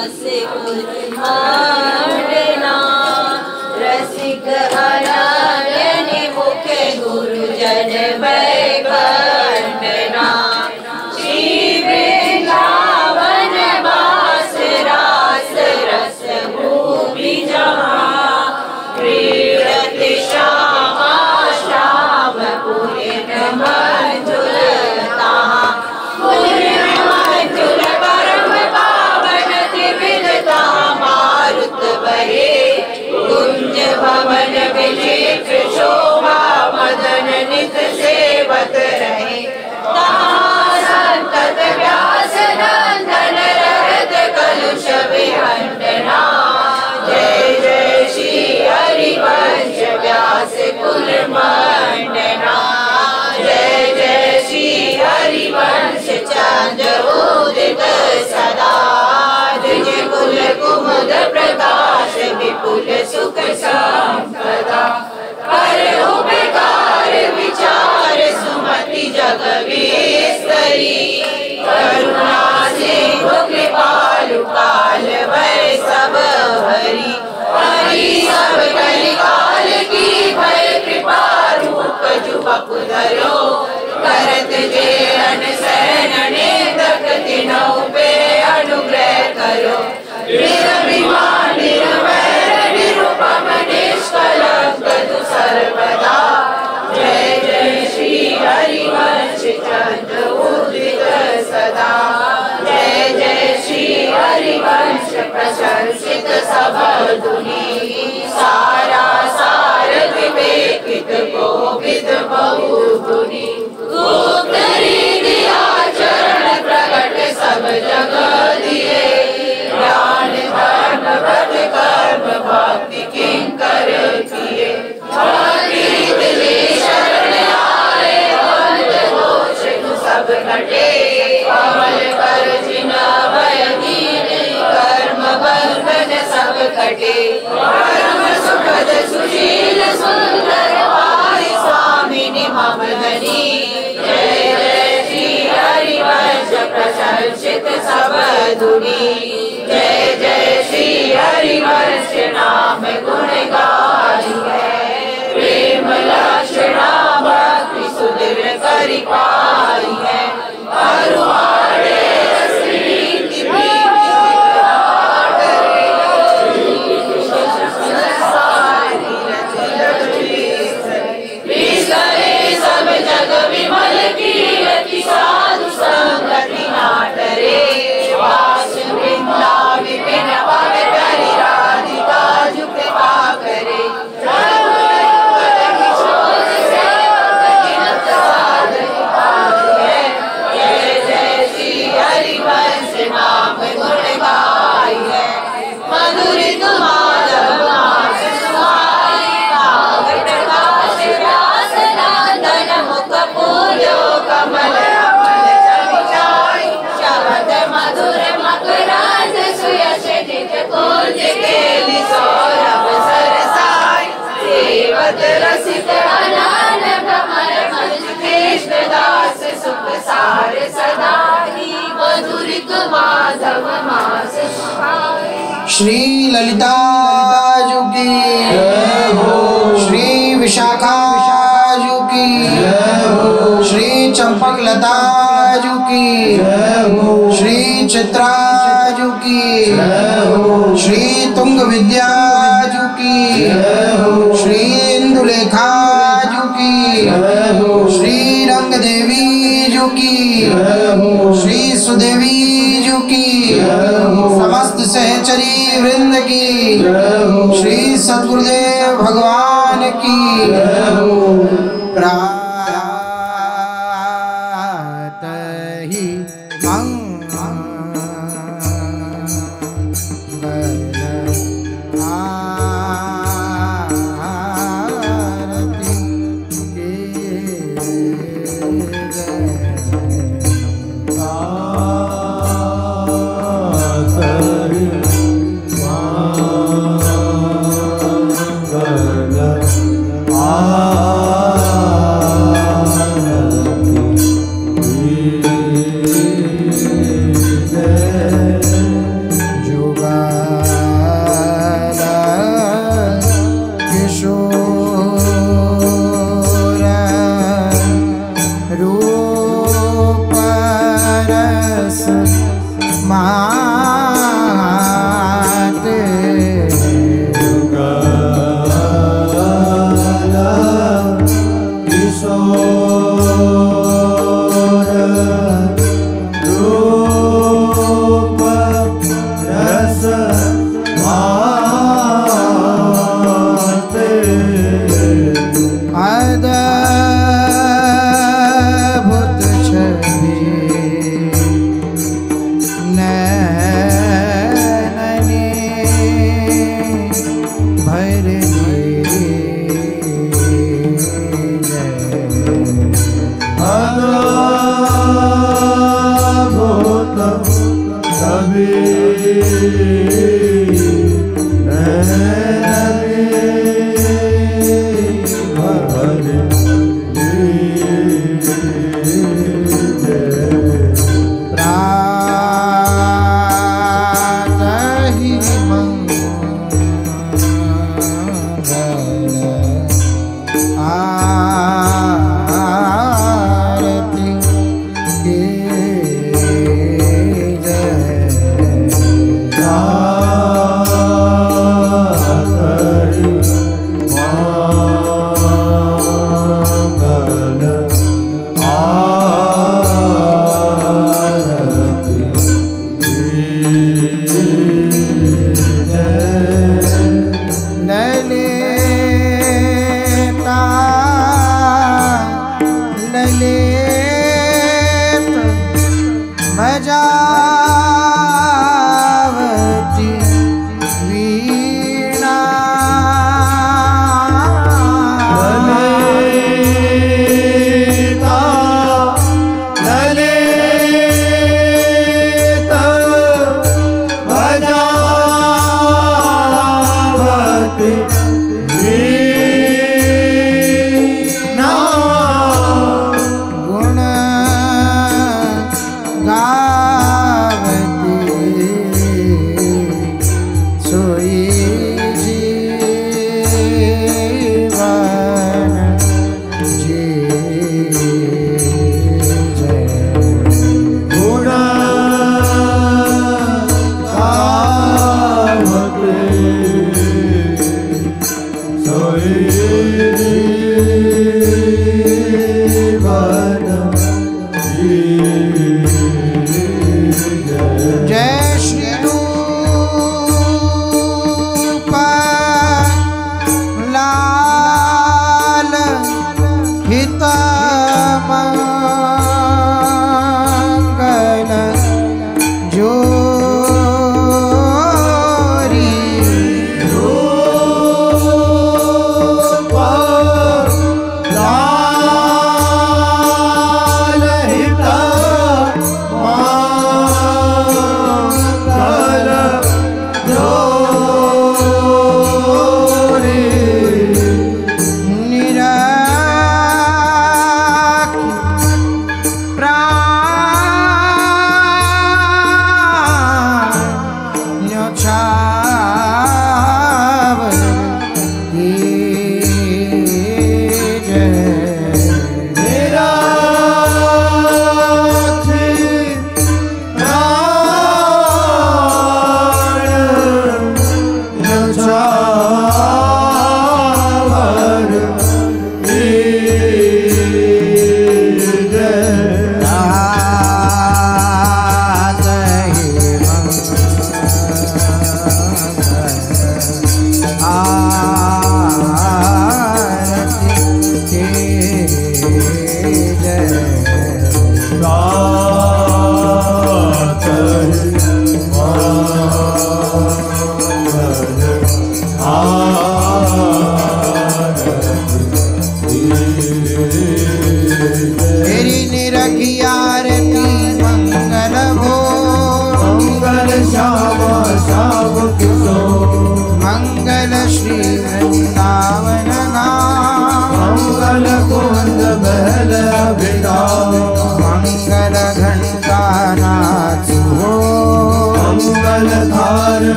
व्यास कुल मांडना। रसिक अनन्य मुख गुरुजन वैखंडना। श्री वृंदावन वास रास रस भूमि जहाँ। क्रीडति श्यामा श्याम पूर्ण मंजुलता। पूर्ण मंजुल परम पावन त्रिविधता। मारुत बहे कुंज भवन विचित्र शोभा। मदन नित सेवत रहे ताहाँ संतत व्यास नंदन। रहत कलुष विहंडना। जय जय श्री हरिवंश व्यास कुल मंडना। जय जय श्री हरिवंश चंद्र उदित सदा। द्विज कुल कुमुद प्रकाश विपुल सुख संपदा। कर उपकार विचार सुमति जग विस्तरी। करुणा सिंधु कृपालु काल वैसव हरि। हरि सब कलिकाल की भय कृपा रूप जुबक धरो। करत जे अनसहन नेत्रक तिन्हु पे अनुग्रह करो। निर्भिमान निर्वैर निरुपम निष्कलंक तु सर्वदा। जय जय श्री हरिवंश चंद्र उदित सदा। जय जय श्री हरिवंश प्रशंसित सब धुनि। सारा सार विवेकित कोविद बहुगुणी। गुप्त रीति आचरण प्रकट सब जग दिए। ज्ञान धर्म व्रत कर्म भक्ति किंकर किए। भक्ति जी शरण आए अंत दोष सब घटे। कमल कर जिन भय दीन। कर्म बंधन सब कटे। परम सुखद सुशील सुंदर पाहि स्वामिनि मम धनी। जय जय श्री हरिवंश प्रशंसित सब धुनि। जय जय श्री हरिवंश नाम गुण गाई है। प्रेम लक्षणा भक्ति सुदृढ़ करि पाई है। अरुआड़े श्री सब जग विमल कीर्ति। साधु संगति नाटरे। वास वृंदा विपिन पद प्यारी राधिका जो कृपा करे। जय जय श्री हरिवंश नाम गुण गाई है। मधुरित माधव मास सुहाई। कावट काश व्यास नंदन मुख पूजो। कमल कमल चमचाई। शब्द मधुर मकरंद सुयश निज कुंज केलि सौरभ सरसाई। सेवत रसिक अनन्य भ्रमर मंज कृष्ण दास सुख सार सदा ही। मधुरित माधव मास सुहाई। श्री ललिता जी की जय हो। श्री विशाखा जी की जय हो। श्री चंपक लता जी की जय हो। श्री चित्रा जी की जय हो। श्री तुंग विद्या जी की जय हो। श्री इंदुलेखा जी की जय हो। श्री रंग देवी जी की जय हो। श्री सुदेवी जी की जय हो। समस्त सहचरी वृंद की जय हो। श्री सद्गुरुदेव भगवान की जय हो। प्रातः ही आ रस माते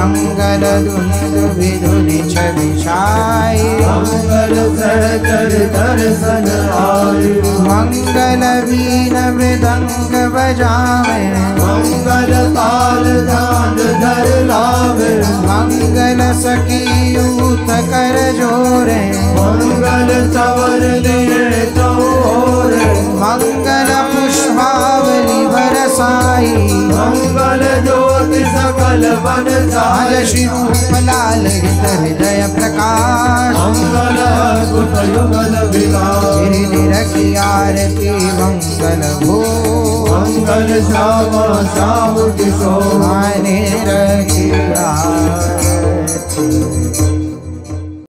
मंगल दुंदुभिधुनि छविछाई मंगल सहचर दर्शन आए मंगल वीण मृदंग बजावे मंगल ताल ध्यान धर लावे मंगल सखीयूत कर जोरे मंगल चवर लिए चौरे मंगल पुष्पावली बरसाई मंगल ज्योति सकल बन आज जाए श्री रूप लाल हृदय प्रकाश मंगल अद्भुत युगल विलास गिरिधर की आरती मंगल हो मंगल श्यामा श्याम किशोर की आरती